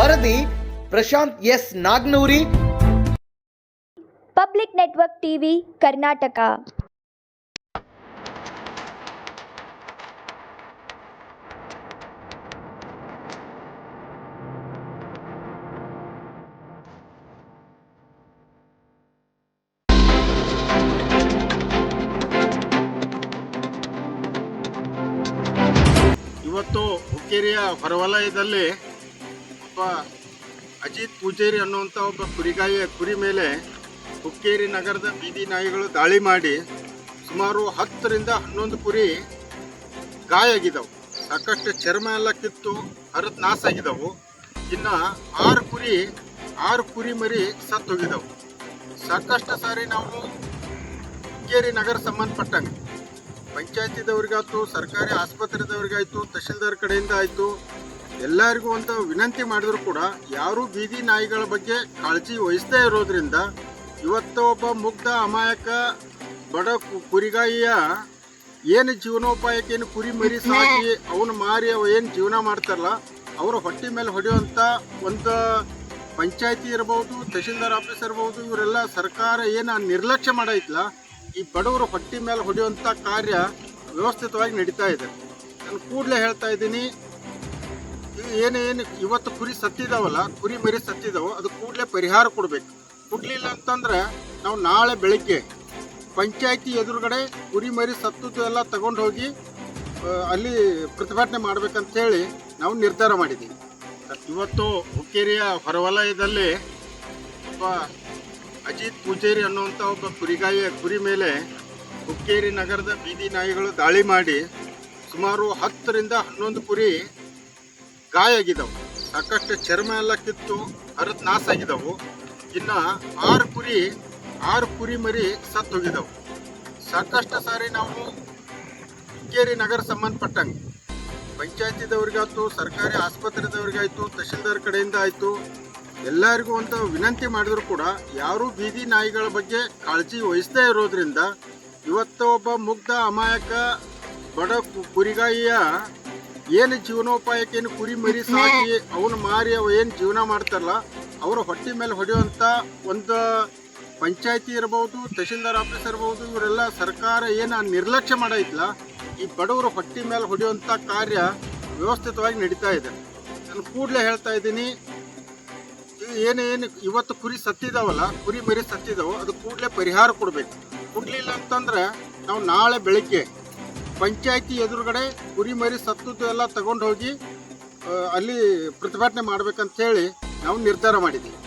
ವರದಿ Prashanth S Nagnoori, public network TV Karnataka. ಇವತ್ತು ಹುಕ್ಕೇರಿಯ ಹೊರವಲಯದಲ್ಲಿ ಒಬ್ಬ ಅಜಿತ್ ಪೂಜೇರಿ ಅನ್ನುವಂಥ ಒಬ್ಬ ಕುರಿ ಮೇಲೆ ಹುಕ್ಕೇರಿ ನಗರದ ಬೀದಿ ನಾಯಿಗಳು ದಾಳಿ ಮಾಡಿ ಸುಮಾರು 10ರಿಂದ 11 ಕುರಿ ಗಾಯ ಆಗಿದ್ದವು. ಸಾಕಷ್ಟು ಚರ್ಮ ಎಲ್ಲ ಕಿತ್ತು ಹರಿದು ನಾಶ ಆಗಿದ್ದವು. ಇನ್ನು 6 ಕುರಿ ಮರಿ ಸತ್ತು ಹೋಗಿದ್ದವು. ಸಾಕಷ್ಟು ಸಾರಿ ನಾವು ಹುಕ್ಕೇರಿ ನಗರ ಸಂಬಂಧಪಟ್ಟಂಗೆ ಪಂಚಾಯತಿದವ್ರಿಗಾಯ್ತು, ಸರ್ಕಾರಿ ಆಸ್ಪತ್ರೆದವ್ರಿಗಾಯ್ತು, ತಹಶೀಲ್ದಾರ್ ಕಡೆಯಿಂದ ಆಯಿತು, ಎಲ್ಲರಿಗೂ ಒಂದು ವಿನಂತಿ ಮಾಡಿದ್ರು ಕೂಡ ಯಾರೂ ಬೀದಿ ನಾಯಿಗಳ ಬಗ್ಗೆ ಕಾಳಜಿ ವಹಿಸದೇ ಇರೋದ್ರಿಂದ ಇವತ್ತು ಒಬ್ಬ ಮುಗ್ಧ ಅಮಾಯಕ ಬಡ ಕುರಿಗಾಯಿಯ ಏನು ಜೀವನೋಪಾಯಕ್ಕೇನು ಕುರಿ ಮರಿ ಸಾಕಿ ಅವನು ಮಾರಿ ಅವು ಏನು ಜೀವನ ಮಾಡ್ತಾರಲ್ಲ ಅವರ ಹೊಟ್ಟೆ ಮೇಲೆ ಹೊಡೆಯುವಂಥ ಒಂದು ಪಂಚಾಯತಿ ಇರ್ಬೋದು, ತಹಶೀಲ್ದಾರ್ ಆಫೀಸ್ ಇರ್ಬೋದು, ಇವರೆಲ್ಲ ಸರ್ಕಾರ ಏನು ನಿರ್ಲಕ್ಷ್ಯ ಮಾಡೈತಲ್ಲ, ಈ ಬಡವರ ಹೊಟ್ಟೆ ಮೇಲೆ ಹೊಡೆಯುವಂಥ ಕಾರ್ಯ ವ್ಯವಸ್ಥಿತವಾಗಿ ನಡೀತಾ ಇದೆ. ನಾನು ಕೂಡಲೇ ಹೇಳ್ತಾ ಇದ್ದೀನಿ, ಏನೇನು ಇವತ್ತು ಕುರಿ ಸತ್ತಿದಾವಲ್ಲ, ಕುರಿ ಮರಿ ಸತ್ತಿದಾವೋ ಅದು ಕೂಡಲೇ ಪರಿಹಾರ ಕೊಡಬೇಕು. ಕೊಡಲಿಲ್ಲ ಅಂತಂದ್ರೆ ನಾವು ನಾಳೆ ಬೆಳಗ್ಗೆ ಪಂಚಾಯತಿ ಎದುರುಗಡೆ ಕುರಿ ಮರಿ ಸತ್ತದ್ದು ಎಲ್ಲ ತಗೊಂಡು ಹೋಗಿ ಅಲ್ಲಿ ಪ್ರತಿಭಟನೆ ಮಾಡ್ಬೇಕಂತೇಳಿ ನಾವು ನಿರ್ಧಾರ ಮಾಡಿದ್ದೀವಿ. ಇವತ್ತು ಹುಕ್ಕೇರಿಯ ಹೊರವಲಯದಲ್ಲಿ ಒಬ್ಬ ಅಜಿತ್ ಪೂಜೇರಿ ಅನ್ನುವಂಥ ಒಬ್ಬ ಕುರಿ ಮೇಲೆ ಹುಕ್ಕೇರಿ ನಗರದ ಬೀದಿ ನಾಯಿಗಳು ದಾಳಿ ಮಾಡಿ ಸುಮಾರು 10ರಿಂದ 11 ಕುರಿ ಗಾಯ ಆಗಿದ್ದವು. ಸಾಕಷ್ಟು ಚರ್ಮ ಎಲ್ಲ ಕಿತ್ತು ಹರಿದು ನಾಶ ಆಗಿದ್ದವು. ಇನ್ನು 6 ಕುರಿ ಮರಿ ಸತ್ತು ಹೋಗಿದ್ದವು. ಸಾಕಷ್ಟು ಸಾರಿ ನಾವು ಹುಕ್ಕೇರಿ ನಗರ ಸಂಬಂಧಪಟ್ಟಂಗೆ ಪಂಚಾಯತಿದವ್ರಿಗಾಯ್ತು, ಸರ್ಕಾರಿ ಆಸ್ಪತ್ರೆದವ್ರಿಗಾಯ್ತು, ತಹಶೀಲ್ದಾರ್ ಕಡೆಯಿಂದ ಆಯಿತು, ಎಲ್ಲರಿಗೂ ಒಂದು ವಿನಂತಿ ಮಾಡಿದ್ರು ಕೂಡ ಯಾರೂ ಬೀದಿ ನಾಯಿಗಳ ಬಗ್ಗೆ ಕಾಳಜಿ ವಹಿಸದೇ ಇರೋದ್ರಿಂದ ಇವತ್ತು ಒಬ್ಬ ಮುಗ್ಧ ಅಮಾಯಕ ಬಡ ಕುರಿಗಾಯಿಯ ಏನು ಜೀವನೋಪಾಯಕ್ಕೇನು ಕುರಿ ಮರಿ ಸಾಕಿ ಅವನು ಮಾರಿ ಅವು ಏನು ಜೀವನ ಮಾಡ್ತಾರಲ್ಲ ಅವರ ಹೊಟ್ಟೆ ಮೇಲೆ ಹೊಡೆಯುವಂಥ ಒಂದು ಪಂಚಾಯತಿ ಇರ್ಬೋದು, ತಹಶೀಲ್ದಾರ್ ಆಫೀಸ್ ಇರ್ಬೋದು, ಇವರೆಲ್ಲ ಸರ್ಕಾರ ಏನು ನಿರ್ಲಕ್ಷ್ಯ ಮಾಡೈತಲ್ಲ, ಈ ಬಡವರ ಹೊಟ್ಟೆ ಮೇಲೆ ಹೊಡೆಯುವಂಥ ಕಾರ್ಯ ವ್ಯವಸ್ಥಿತವಾಗಿ ನಡೀತಾ ಇದೆ. ನಾನು ಕೂಡಲೇ ಹೇಳ್ತಾ ಇದ್ದೀನಿ, ಏನೇನು ಇವತ್ತು ಕುರಿ ಸತ್ತಿದಾವಲ್ಲ, ಕುರಿ ಮರಿ ಸತ್ತಿದಾವೋ ಅದು ಕೂಡಲೇ ಪರಿಹಾರ ಕೊಡಬೇಕು. ಕೊಡಲಿಲ್ಲ ಅಂತಂದ್ರೆ ನಾವು ನಾಳೆ ಬೆಳಗ್ಗೆ ಪಂಚಾಯತಿ ಎದುರುಗಡೆ ಕುರಿ ಮರಿ ಸತ್ತದ್ದು ಎಲ್ಲ ತಗೊಂಡು ಹೋಗಿ ಅಲ್ಲಿ ಪ್ರತಿಭಟನೆ ಮಾಡ್ಬೇಕಂತೇಳಿ ನಾವು ನಿರ್ಧಾರ ಮಾಡಿದ್ದೀವಿ.